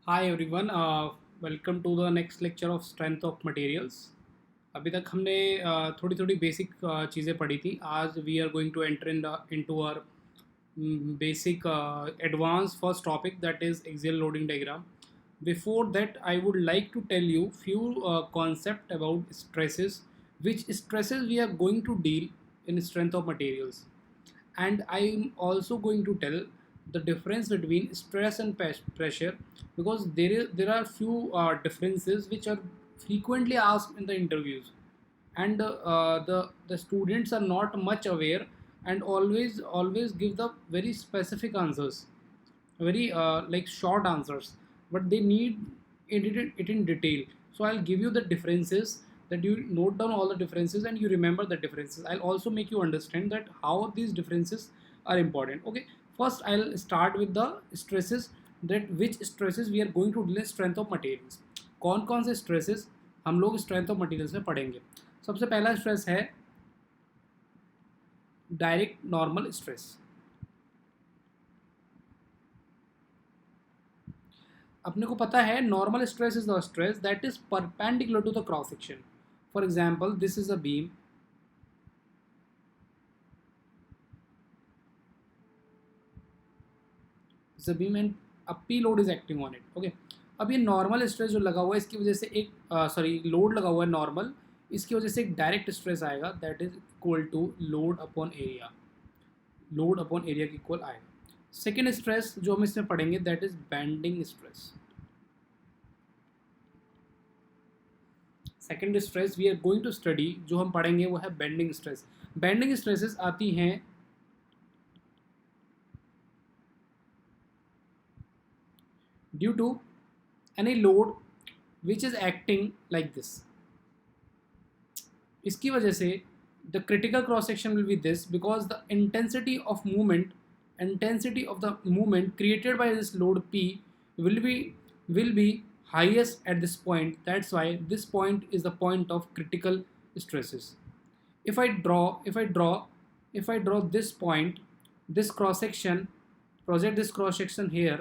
Hi everyone, welcome to the next lecture of strength of materials. अभी तक हमने थोड़ी थोड़ी बेसिक चीज़ें पढ़ी थी। आज we are going to enter into our basic advanced first topic, that is axial loading diagram. Before that, I would like to tell you few concept about stresses, which stresses we are going to deal in strength of materials. And I'm also going to tell the difference between stress and pressure, because there are few differences which are frequently asked in the interviews, and the students are not much aware and always give the very specific answers, very like short answers, but they need it in detail. So I'll give you the differences, that you note down all the differences and you remember the differences. I'll also make you understand that how these differences are important. Okay, first I'll start with the stresses, that which stresses we are going to deal in strength of materials. कौन कौन से stresses हम लोग strength of materials में पढ़ेंगे? सबसे पहला stress है डायरेक्ट नॉर्मल स्ट्रेस। अपने को पता है normal stress is the stress that is perpendicular to the cross section. For example, this is a beam, and a P load is acting on it. Okay, अब ये normal stress जो लगा हुआ है, इसकी वजह से एक सॉरी लोड लगा हुआ है नॉर्मल, इसकी वजह से एक डायरेक्ट स्ट्रेस आएगा, that is equal to load upon area. Load upon area की इक्वल आएगा। सेकेंड स्ट्रेस जो हम इसमें पढ़ेंगे, that is bending stress. Second stress we are going to study जो हम पढ़ेंगे वो है बेंडिंग स्ट्रेस। बेंडिंग स्ट्रेसेस आती हैं due to any load which is acting like this. इसकी वजह से the critical cross section will be this, because the intensity of the movement created by this load P will be highest at this point. That's why this point is the point of critical stresses. If I draw if I draw this point, this cross section, project this cross section here,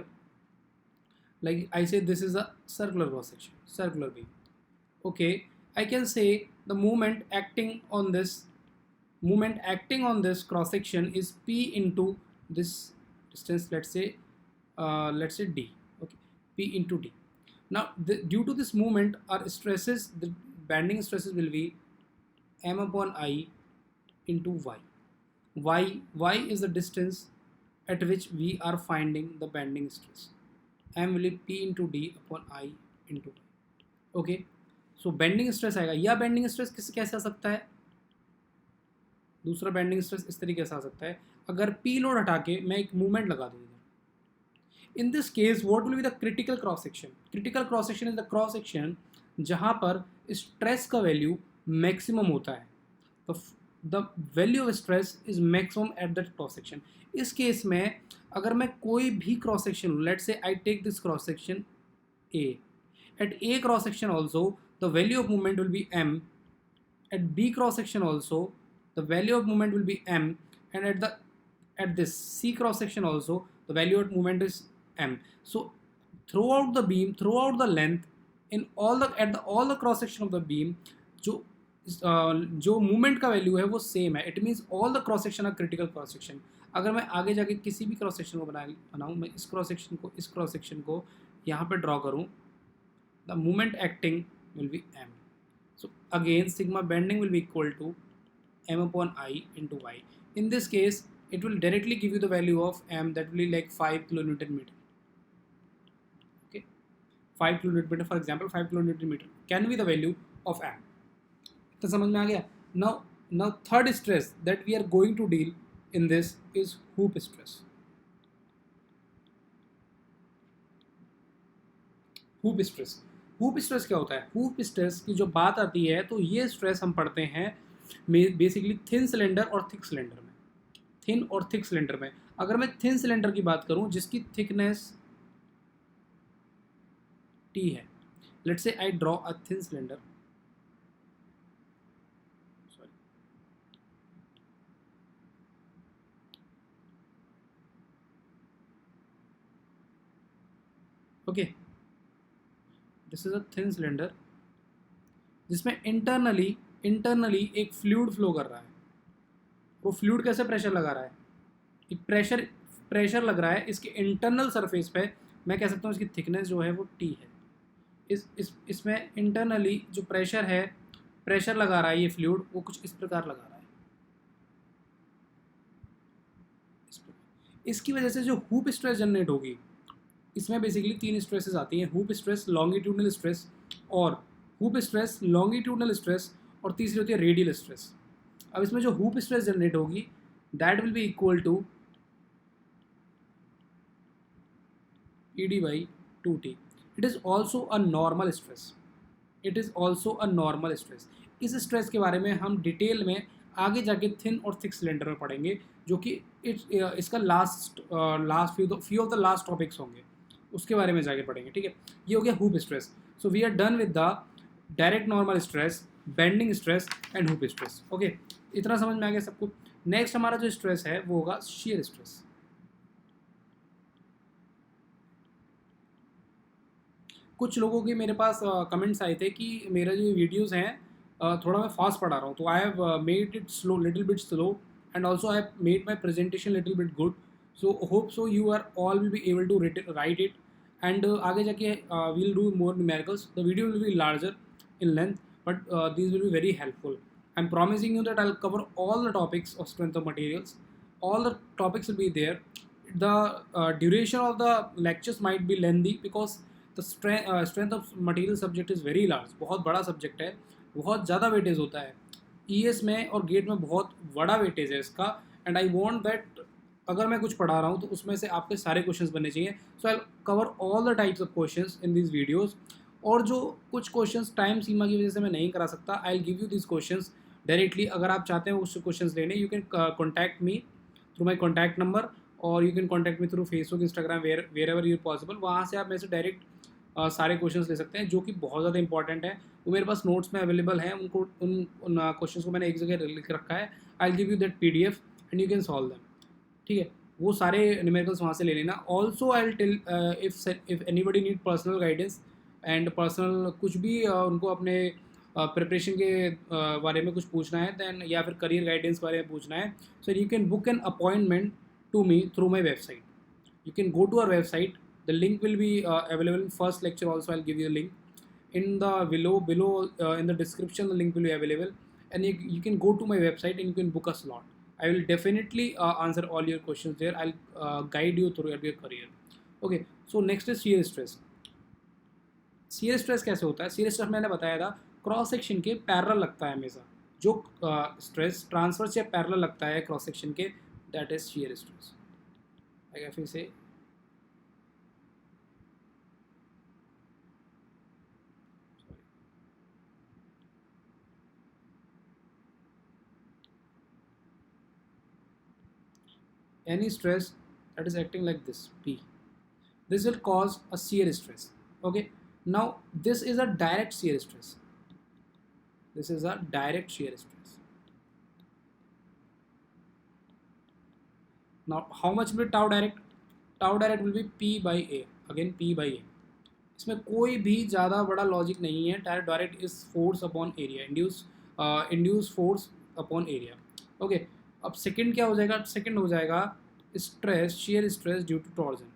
like I say this is a circular cross section, circular beam. Okay, I can say the moment acting on this cross section is P into this distance, let's say D. Okay, P into D. Now due to this movement, our stresses, the bending stresses will be M upon I into Y. Y is the distance at which we are finding the bending stress. M will be P into D upon I into Y. Okay, so bending stress आएगा। या bending stress कैसे आ सकता है? दूसरा bending stress इस तरीके से आ सकता है, अगर पी लोड हटा के मैं एक मूवमेंट लगा दूँ इधर। In this case what will be the critical cross section? Critical cross section is the cross section जहाँ पर स्ट्रेस का वैल्यू मैक्सिमम होता है। तो the value of stress is maximum at that cross section. इस केस में अगर मैं कोई भी क्रॉस सेक्शन लूँ, let's say I take this cross section A, at A cross section also the value of moment will be m, at B cross section also the value of moment will be m, and at this C cross section also the value of moment is m. So throughout the beam, throughout the length, in all the all the cross section of the beam, जो movement का value है वो same है। It means all the cross section are critical cross section. अगर मैं आगे जाके किसी भी क्रॉस सेक्शन को बनाऊँ, मैं इस क्रॉस सेक्शन को यहाँ पे ड्रॉ करूँ, the moment acting will be m. So again sigma bending will be equal to m upon I into y. In this case it will directly give you the value of m, that will be like 5 kilonewton meter. Okay, 5 kilonewton meter, for example 5 kilonewton meter can be the value of m. तो समझ में आ गया? Now third stress that we are going to deal in this is hoop stress. Hoop stress, hoop stress क्या होता है? Hoop stress की जो बात आती है तो ये स्ट्रेस हम पढ़ते हैं बेसिकली थिन सिलेंडर और थिक सिलेंडर में। थिन और थिक सिलेंडर में अगर मैं थिन सिलेंडर की बात करूं जिसकी थिकनेस टी है, let's say I draw a thin cylinder, okay, this is a thin cylinder जिसमें इंटरनली एक फ्लूइड फ्लो कर रहा है। वो फ्लूइड कैसे प्रेशर लगा रहा है, एक प्रेशर लग रहा है इसके इंटरनल सरफेस पे। मैं कह सकता हूँ इसकी थिकनेस जो है वो टी है। इसमें इंटरनली जो प्रेशर लगा रहा है ये फ्लूइड, वो कुछ इस प्रकार लगा रहा है, इस प्रकार। इसकी वजह से जो हूप स्ट्रेस जनरेट होगी, इसमें बेसिकली 3 स्ट्रेसेस आती हैं, हूप स्ट्रेस, लॉन्गिट्यूडनल स्ट्रेस और हूप स्ट्रेस, लॉन्गिट्यूडनल स्ट्रेस, और तीसरी होती है रेडियल स्ट्रेस। अब इसमें जो हूप स्ट्रेस जनरेट होगी that will be equal to ED by 2T. It is also a normal stress. It is also a normal stress. इस स्ट्रेस के बारे में हम डिटेल में आगे जाके थिन और थिक सिलेंडर में पढ़ेंगे, जो कि इसका last few of the last topics होंगे, उसके बारे में जाके पढ़ेंगे। ठीक है, ये हो गया hoop stress. So we are done with the direct normal stress, bending stress and hoop stress. Okay, इतना समझ में आ गया सबको। नेक्स्ट हमारा जो स्ट्रेस है वो होगा शियर स्ट्रेस। कुछ लोगों के मेरे पास कमेंट्स आए थे कि मेरा जो वीडियोस हैं थोड़ा मैं फास्ट पढ़ा रहा हूँ, तो I have made it slow, little bit slow, and also I have made my presentation little bit good. So hope so you are all will be able to write it, and आगे जाके we'll do more numericals. The video will be larger in length, but this will be very helpful. I am promising you that I'll cover all the topics of strength of materials. All the topics will be there. The duration of the lectures might be lengthy because the strength of material subject is very large. बहुत बड़ा subject है, बहुत ज़्यादा weightage होता है ES में और gate में, बहुत बड़ा वेटेज है इसका। एंड आई वॉन्ट दैट अगर मैं कुछ पढ़ा रहा हूँ तो उसमें से आपके सारे क्वेश्चंस बनने चाहिए। So I cover all the types of questions in this videos. और जो कुछ क्वेश्चंस टाइम सीमा की वजह से मैं नहीं करा सकता, I will give you this questions directly. अगर आप चाहते हैं उस क्वेश्चंस लेने, you can contact me through my contact number, और you can contact me through Facebook, Instagram, wherever you possible. वहाँ से आप मेरे से डायरेक्ट सारे क्वेश्चंस ले सकते हैं जो कि बहुत ज़्यादा इंपॉर्टेंट है। वो मेरे पास नोट्स में अवेलेबल हैं, उनको उन क्वेश्चंस को मैंने एक जगह लिख रखा है। I will give you that PDF and you can solve them. ठीक है, वो सारे न्यूमेरिकल्स वहाँ से ले लेना। Also I will tell if anybody need personal guidance and personal कुछ भी उनको अपने प्रिपरेशन के बारे में कुछ पूछना है दैन, या फिर करियर गाइडेंस बारे में पूछना है, so you can book an appointment to me through my website. You can go to our website. The link will be available in first lecture also. I'll give you a link in the below in the description. The link will be available, and you can go to my website and you can book a slot. I will definitely answer all your questions there. I'll guide you through your career. Okay, so next is shear stress. shear stress कैसे होता है? shear stress मैंने बताया था, cross section के parallel लगता है हमेशा। जो स्ट्रेस ट्रांसवर्स या पैरेलल लगता है क्रॉस सेक्शन के, दैट इज shear stress। आएगा फिर से, any stress that is acting like this P, this will cause a shear stress. Okay, now this is a direct shear stress. This is a direct shear stress. Now how much will be tau direct? Tau direct will be P by A, again P by A. इसमें कोई भी ज़्यादा बड़ा logic नहीं है। Direct is force upon area, induce force upon area. Okay, अब second क्या हो जाएगा? सेकंड हो जाएगा stress, shear stress due to torsion.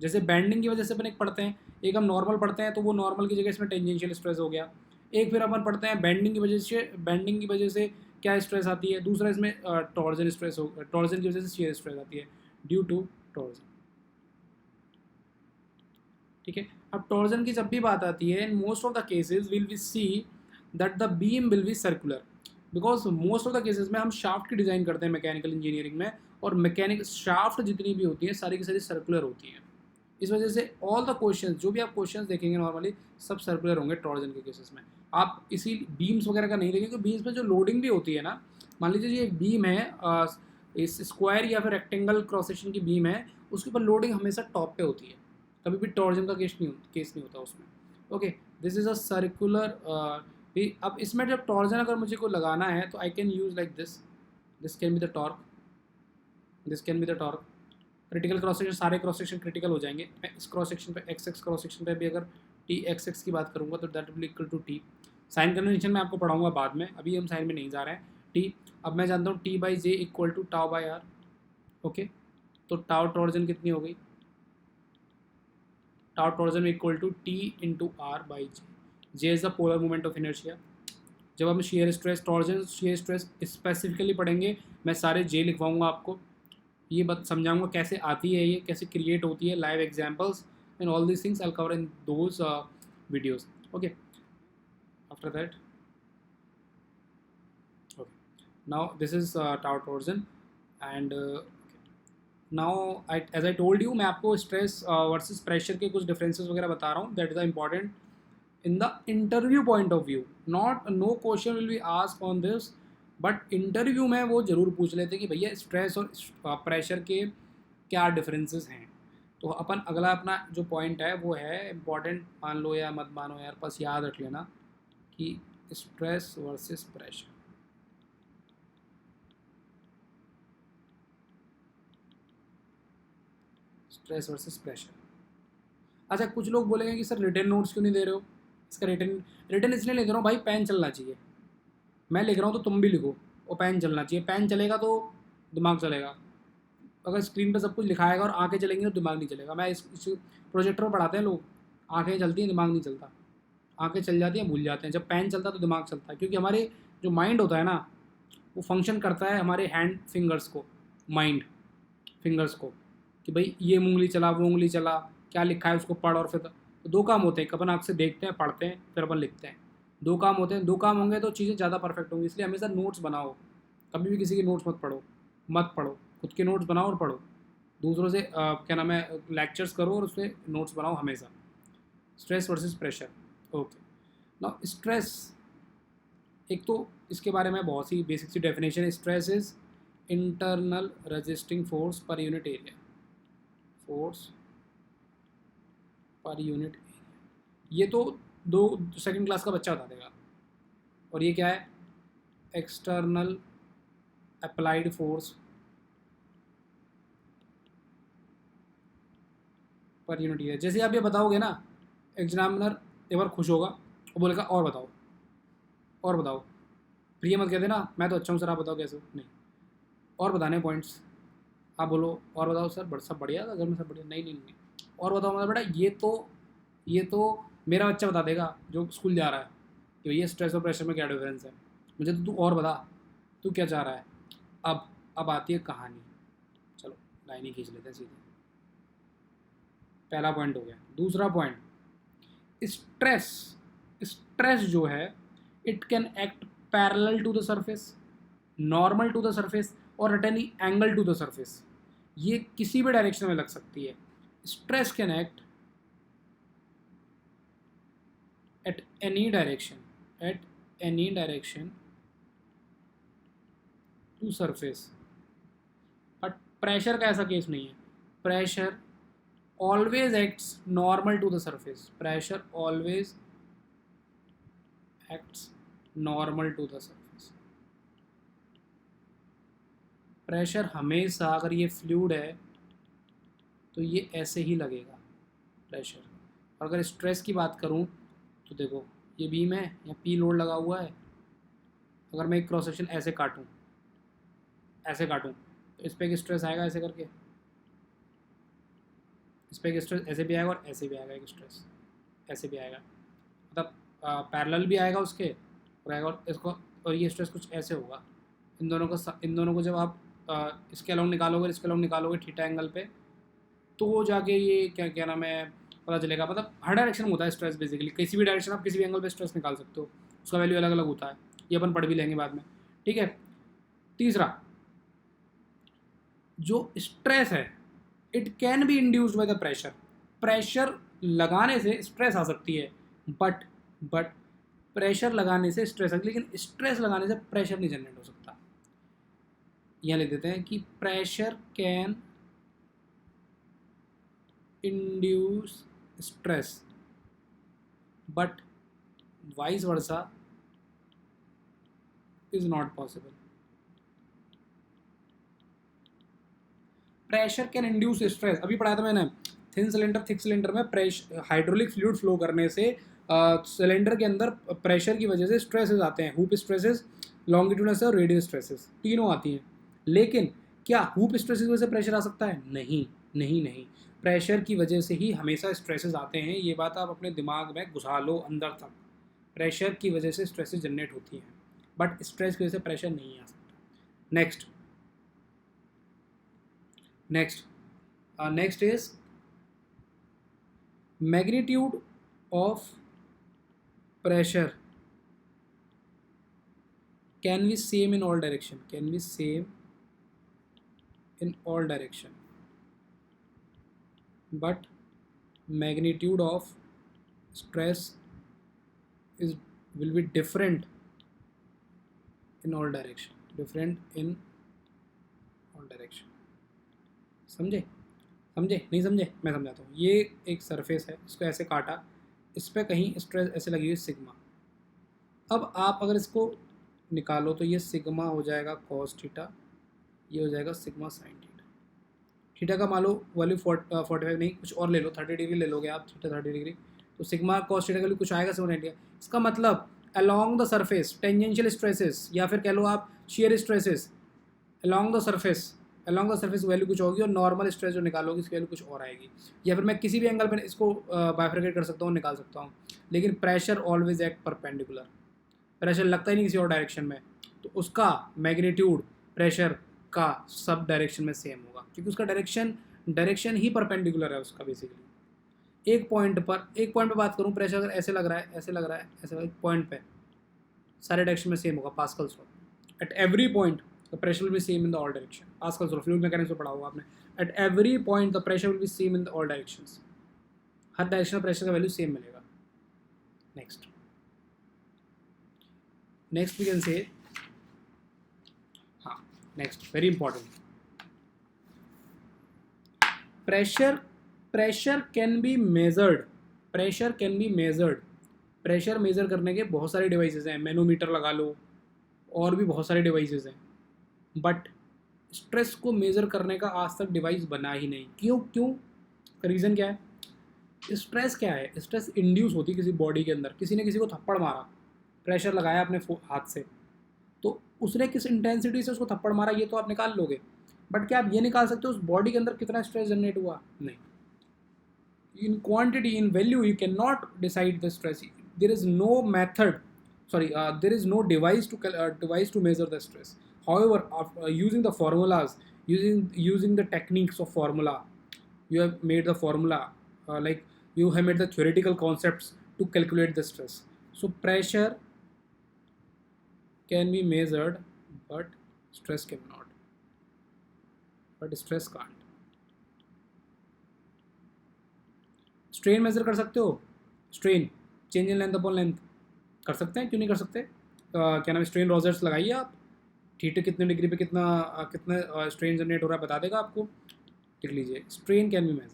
जैसे बैंडिंग की वजह से अपन एक पढ़ते हैं, एक हम नॉर्मल पढ़ते हैं, तो वो नॉर्मल की जगह इसमें टेंजेंशियल स्ट्रेस हो गया। एक फिर अपन पढ़ते हैं बैंडिंग की वजह से क्या स्ट्रेस आती है, दूसरा इसमें टॉर्जन स्ट्रेस हो, टॉर्जन की वजह से shear स्ट्रेस आती है ड्यू टू टॉर्जन। ठीक है, अब टॉर्जन की जब भी बात आती है, in most of the cases will we see that the beam will be circular, because most of the cases में हम शाफ्ट की डिज़ाइन करते हैं मैकेनिकल इंजीनियरिंग में, और मैकेनिक शाफ्ट जितनी भी होती है सारी की सारी सर्कुलर होती हैं। इस वजह से ऑल द क्वेश्चंस, जो भी आप क्वेश्चंस देखेंगे नॉर्मली, सब सर्कुलर होंगे टॉर्जन के केसेस में। आप इसी बीम्स वगैरह का नहीं देखेंगे, क्योंकि बीम्स में जो लोडिंग भी होती है ना, मान लीजिए ये बीम है, इस स्क्वायर या फिर रेक्टेंगल क्रॉस सेक्शन की बीम है, उसके ऊपर लोडिंग हमेशा टॉप पे होती है, कभी भी टॉर्जन का केस नहीं होता उसमें। Okay, this is a circular. अब इसमें जब टॉर्जन अगर मुझे को लगाना है तो I can use like this can be the torque, this can be the torque. Critical cross section, सारे क्रॉस सेक्शन क्रिटिकल हो जाएंगे। इस क्रॉस सेक्शन पे, एक्स क्रॉस सेक्शन पे भी अगर टी एक्स एक्स की बात करूँगा तो that will equal to T. Sign convention मैं आपको पढ़ाऊंगा बाद में, अभी हम साइन में नहीं जा रहे हैं। टी, अब मैं जानता हूँ T by J equal to tau by R. Okay, तो टाउ टॉर्जन कितनी हो गई, tau torsion equal to T into R by J. J is the polar moment of inertia. जब हम shear stress torsion shear stress specifically पढ़ेंगे, मैं सारे जे लिखवाऊंगा आपको, ये बात समझाऊंगा कैसे आती है, ये कैसे क्रिएट होती है, live examples and all these things I will cover in those videos. Okay, after that okay, now this is tau torsion and now as I told you, मैं आपको स्ट्रेस वर्सेस प्रेशर के कुछ differences वगैरह बता रहा हूँ, that is the important in the interview point of view, not no question will be asked on this, but interview में वो ज़रूर पूछ लेते कि भैया स्ट्रेस और प्रेशर के क्या डिफरेंसेस हैं। तो अपन अगला अपना जो पॉइंट है वो है इम्पॉर्टेंट, मान लो या मत मानो यार, बस याद रख लेना कि stress versus pressure. Stress versus pressure. अच्छा, कुछ लोग बोलेंगे कि सर रिटन नोट्स क्यों नहीं दे रहे हो। इसका रिटन रिटन इसलिए नहीं दे रहा हूँ भाई, पेन चलना चाहिए। मैं लिख रहा हूँ तो तुम भी लिखो, और पेन चलना चाहिए। पेन चलेगा तो दिमाग चलेगा। अगर स्क्रीन पे सब कुछ लिखाएगा और आंखें चलेंगी तो दिमाग नहीं चलेगा। मैं इस प्रोजेक्टर पर पढ़ाते हैं लोग, आंखें चलती हैं दिमाग नहीं चलता, आंखें चल जाती हैं भूल जाते हैं। जब पेन चलता है तो दिमाग चलता है, क्योंकि हमारे जो माइंड होता है ना, वो फंक्शन करता है हमारे हैंड फिंगर्स को, माइंड फिंगर्स को, कि भाई ये उंगली चला, वो उंगली चला, क्या लिखा है उसको पढ़। और फिर तो दो काम होते हैं, अपन आँख से देखते हैं, पढ़ते हैं, फिर अपन लिखते हैं। दो काम होते हैं, दो काम होंगे तो चीज़ें ज़्यादा परफेक्ट होंगी। इसलिए हमेशा नोट्स बनाओ, कभी भी किसी के नोट्स मत पढ़ो, खुद के नोट्स बनाओ और पढ़ो। दूसरों से क्या नाम है, लेक्चर्स करो और उससे नोट्स बनाओ हमेशा। Stress versus pressure. Okay, now stress, एक तो इसके बारे में बहुत सी बेसिक सी डेफिनेशन है। Stress is internal resisting force per unit area, force per unit. ये तो दो सेकंड क्लास का बच्चा बता देगा। और ये क्या है, external applied force per unit area. जैसे आप ये बताओगे ना, एग्जामिनर एक बार खुश होगा और बोलेगा और बताओ, और बताओ। फिर ये मत कहते ना मैं तो अच्छा हूँ सर, आप बताओ कैसे हो, नहीं, और बताने पॉइंट्स। आप बोलो और बताओ सर, सब बढ़िया था घर में, सब बढ़िया, नहीं नहीं नहीं, और बताओ। मतलब बेटा ये तो मेरा बच्चा बता देगा जो स्कूल जा रहा है कि भैया स्ट्रेस और प्रेशर में क्या डिफरेंस है, मुझे तो तू और बता, तू क्या चाह रहा है। अब आती है कहानी। चलो लाइन ही खींच लेते हैं सीधे। पहला पॉइंट हो गया। दूसरा पॉइंट, स्ट्रेस। स्ट्रेस जो है, it can act parallel to the surface, normal to the surface, और at any angle to the surface. ये किसी भी डायरेक्शन में लग सकती है। Stress can act at any direction to surface. But pressure का ऐसा केस नहीं है। Pressure always acts normal to the surface. Pressure always acts normal to the surface. Pressure हमेशा, अगर ये फ्लूइड है तो ये ऐसे ही लगेगा प्रेशर। और अगर स्ट्रेस की बात करूँ तो देखो, ये बीम है, या पी लोड लगा हुआ है। अगर मैं एक क्रॉस सेक्शन ऐसे काटूँ तो इस पर एक स्ट्रेस आएगा ऐसे करके, इस पर एक स्ट्रेस ऐसे भी आएगा और ऐसे भी आएगा एक स्ट्रेस, ऐसे भी आएगा। मतलब पैरेलल भी आएगा उसके, और आएगा और इसको, और ये स्ट्रेस कुछ ऐसे होगा। इन दोनों को जब आप इसके अलाउंग निकालोगे, इसके अलाउंग निकालोगे थीटा एंगल पे, तो जाके ये क्या क्या नाम है पता चलेगा। मतलब हर डायरेक्शन में होता है स्ट्रेस बेसिकली, किसी भी डायरेक्शन आप किसी भी एंगल पे स्ट्रेस निकाल सकते हो, उसका वैल्यू अलग अलग होता है। ये अपन पढ़ भी लेंगे बाद में, ठीक है। तीसरा, जो स्ट्रेस है, it can be induced by the pressure. Pressure लगाने से स्ट्रेस आ सकती है, बट प्रेशर लगाने से स्ट्रेस आ, लेकिन स्ट्रेस लगाने से प्रेशर नहीं जनरेट हो सकता। यहाँ लिख देते हैं कि pressure can induce stress but vice versa is not possible. Pressure can induce stress, अभी पढ़ाया था मैंने, थिन सिलेंडर थिक सिलेंडर में प्रेशर हाइड्रोलिक फ्लूइड फ्लो करने से सिलेंडर के अंदर प्रेशर की वजह से स्ट्रेसेस आते हैं, हुप स्ट्रेसेस, लॉन्गिट्यूडनल और रेडियल स्ट्रेसेस, तीनों आती हैं। लेकिन क्या हुप स्ट्रेसेस की वजह से प्रेशर आ सकता है? नहीं नहीं नहीं, प्रेशर की वजह से ही हमेशा स्ट्रेसेस आते हैं। ये बात आप अपने दिमाग में घुसा लो अंदर तक, प्रेशर की वजह से स्ट्रेसेस जनरेट होती हैं, बट स्ट्रेस की वजह से प्रेशर नहीं आ सकता। Next next next is magnitude of pressure can be same in all direction, can be same in all direction, but magnitude of stress is will be different in all direction, different in all direction। समझे? समझे नहीं समझे? मैं समझाता हूँ। ये एक surface है, इसको ऐसे काटा, इस पर कहीं स्ट्रेस ऐसे लगी हुई सिग्मा। अब आप अगर इसको निकालो तो ये सिग्मा हो जाएगा कॉस थीटा, ये हो जाएगा सिग्मा साइन थीटा। थीटा का मान लो वैल्यू 45 नहीं, कुछ और ले लो, 30 डिग्री ले लोगे आप, थीटा 30 डिग्री, तो सिग्मा कॉस थीटा का वैल्यू कुछ आएगा 790। इसका मतलब along the surface tangential stresses, या फिर कह लो आप shear stresses along the surface value कुछ होगी, और नॉर्मल स्ट्रेस जो निकालोगे इसकी वैल्यू कुछ और आएगी। या फिर मैं किसी भी एंगल पर इसको बाइफरकेट कर सकता हूँ, निकाल सकता हूँ। लेकिन pressure always act perpendicular, pressure लगता ही नहीं किसी और डायरेक्शन में, तो उसका मैग्नीट्यूड प्रेशर का सब डायरेक्शन में सेम होगा, क्योंकि उसका डायरेक्शन ही परपेंडिकुलर है उसका बेसिकली। एक पॉइंट पर बात करूँ, प्रेशर अगर ऐसे लग रहा है, ऐसे लग रहा है, ऐसे एक पॉइंट पे सारे डायरेक्शन में सेम होगा, Pascal's law. At every point the pressure will be same in the all direction, Pascal's law, fluid mechanics में पढ़ा होगा आपने। At every point the pressure will be same in the all directions, हर direction में pressure का value same मिलेगा। Next we can say, हाँ next very important, pressure can be measured, pressure measure करने के बहुत सारे डिवाइसेस हैं, मैनोमीटर लगा लो, और भी बहुत सारे डिवाइसेस हैं, बट स्ट्रेस को मेजर करने का आज तक डिवाइस बना ही नहीं। क्यों? रीज़न क्या है? स्ट्रेस क्या है? स्ट्रेस इंड्यूस होती है किसी बॉडी के अंदर, किसी ने किसी को थप्पड़ मारा, प्रेशर लगाया अपने हाथ से, तो उसने किस इंटेंसिटी से उसको थप्पड़ मारा ये तो आप निकाल लोगे, बट क्या आप ये निकाल सकते हो उस बॉडी के अंदर कितना स्ट्रेस जनरेट हुआ? नहीं। In quantity, in value you can not decide the stress, there is no method, there is no device to measure the stress. However, using the formulas, using the techniques of formula, you have made the formula, like you have made the theoretical concepts to calculate the stress. So pressure can be measured, but stress cannot. But stress can't. Strain measure कर सकते हो, strain, change in length upon length कर सकते हैं, क्यों नहीं कर सकते? क्या नाम है, स्ट्रेन रोजर्स लगाइए आप, थीटा कितने डिग्री पे कितना स्ट्रेन जनरेट हो रहा है बता देगा आपको, लिख लीजिए, strain can be measured.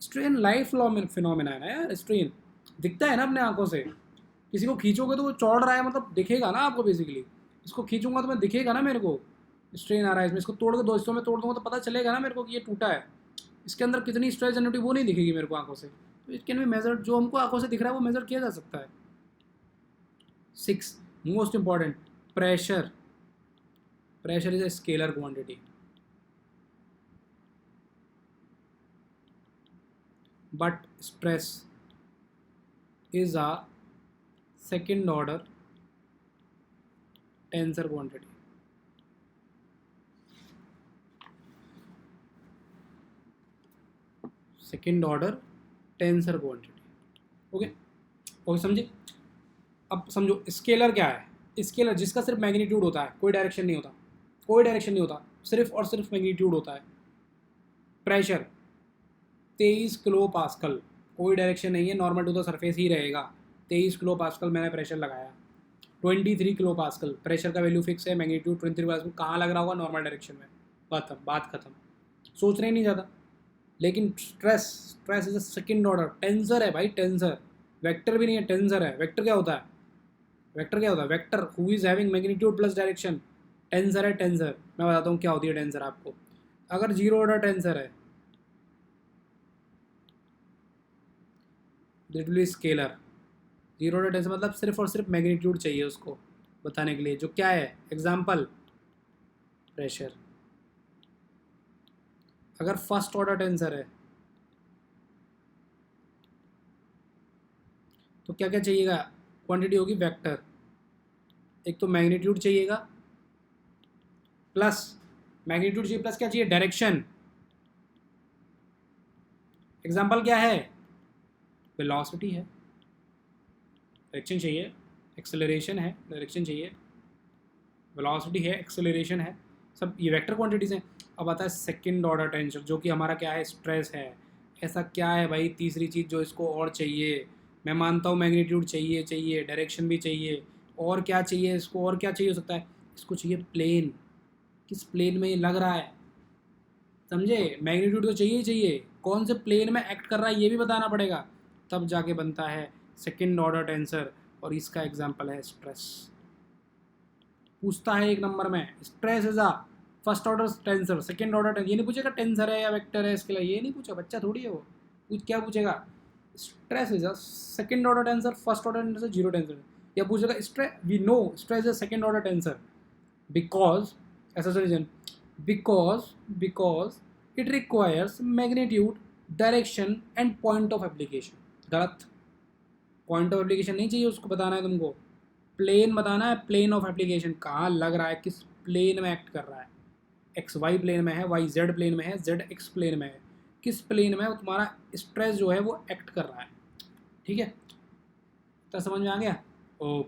Strain life phenomena है ना यार, स्ट्रेन दिखता है ना अपने आंखों से, किसी को खींचोगे तो वो चौड़ रहा है, मतलब दिखेगा ना आपको बेसिकली, इसको खींचूंगा तो मैं दिखेगा ना मेरे को स्ट्रेन आ रहा है इसमें, इसको तोड़ के दो हिस्सों में तोड़ दूंगा तो पता चलेगा ना मेरे को कि ये टूटा है, इसके अंदर कितनी स्ट्रेस जनरेट वो नहीं दिखेगी मेरे को आंखों से, तो इट कैन बी मेजर्ड, जो हमको आंखों से दिख रहा है वो मेजर किया जा सकता है। 6 most important, pressure is a scalar quantity, but stress is a second order tensor quantity. Second order tensor quantity, okay समझे? अब समझो स्केलर क्या है, स्केलर जिसका सिर्फ मैग्नीट्यूड होता है, कोई डायरेक्शन नहीं होता, सिर्फ और सिर्फ मैग्नीट्यूड होता है। प्रेशर 23 किलो पास्कल, कोई डायरेक्शन नहीं है, नॉर्मल टू द सरफेस ही रहेगा, 23 किलो पास्कल मैंने प्रेशर लगाया। 23 किलो पास्कल प्रेशर का वैल्यू फिक्स है, मैग्नीट्यूड 23 पास्कल, कहाँ लग रहा होगा? नॉर्मल डायरेक्शन में, बात खत्म, सोचना ही नहीं ज़्यादा। लेकिन stress is a second order, tensor है भाई, टेंसर, वेक्टर भी नहीं है, टेंसर है। वेक्टर क्या होता है? Vector who is having magnitude plus direction, tensor है, टेंसर मैं बताता हूँ क्या होती है टेंसर आपको। अगर जीरो ऑर्डर टेंसर है, it will be scalar. Zero order tensor मतलब सिर्फ और सिर्फ मैग्नीट्यूड चाहिए उसको बताने के लिए, जो क्या है, एग्जाम्पल प्रेशर। अगर फर्स्ट ऑर्डर टेंसर है तो क्या क्या चाहिएगा, क्वांटिटी होगी वेक्टर, एक तो मैग्नीट्यूड चाहिएगा, प्लस मैग्नीट्यूड चाहिए, प्लस क्या चाहिए, डायरेक्शन। एग्जाम्पल क्या है, वेलोसिटी है, डायरेक्शन चाहिए, एक्सेलरेशन है, डायरेक्शन चाहिए, वेलोसिटी है, एक्सेलरेशन है, सब ये वेक्टर क्वांटिटीज़ हैं। अब आता है सेकंड ऑर्डर टेंसर, जो कि हमारा क्या है, स्ट्रेस है। ऐसा क्या है भाई तीसरी चीज़ जो इसको और चाहिए, मैं मानता हूँ मैग्नीट्यूड चाहिए, चाहिए डायरेक्शन भी चाहिए, और क्या चाहिए इसको, और क्या चाहिए हो सकता है, इसको चाहिए प्लेन, किस प्लेन में ये लग रहा है, समझे। मैग्नीट्यूड तो चाहिए ही चाहिए, कौन से प्लेन में एक्ट कर रहा है ये भी बताना पड़ेगा, तब जाके बनता है सेकंड ऑर्डर टेंसर। और इसका एग्जांपल है स्ट्रेस। पूछता है एक नंबर में, stress is a first order tensor, second order tensor, ये नहीं पूछेगा टेंसर है या वेक्टर है इसके लिए, ये नहीं पूछा, बच्चा थोड़ी है वो। क्या पूछेगा, stress is a second order tensor, first order tensor, zero tensor. या पूछेगा stress, we know stress is second order tensor because, ऐसा reason, because it requires magnitude, direction and point of application. गलत, पॉइंट ऑफ एप्लीकेशन नहीं चाहिए उसको, बताना है तुमको, प्लेन बताना है, प्लेन ऑफ एप्लीकेशन कहाँ लग रहा है, किस प्लेन में एक्ट कर रहा है, एक्स वाई प्लेन में है, वाई जेड प्लेन में है, जेड एक्स प्लेन में है, किस प्लेन में वो तुम्हारा स्ट्रेस जो है वो एक्ट कर रहा है। ठीक है, तो समझ में आ गया। ओके।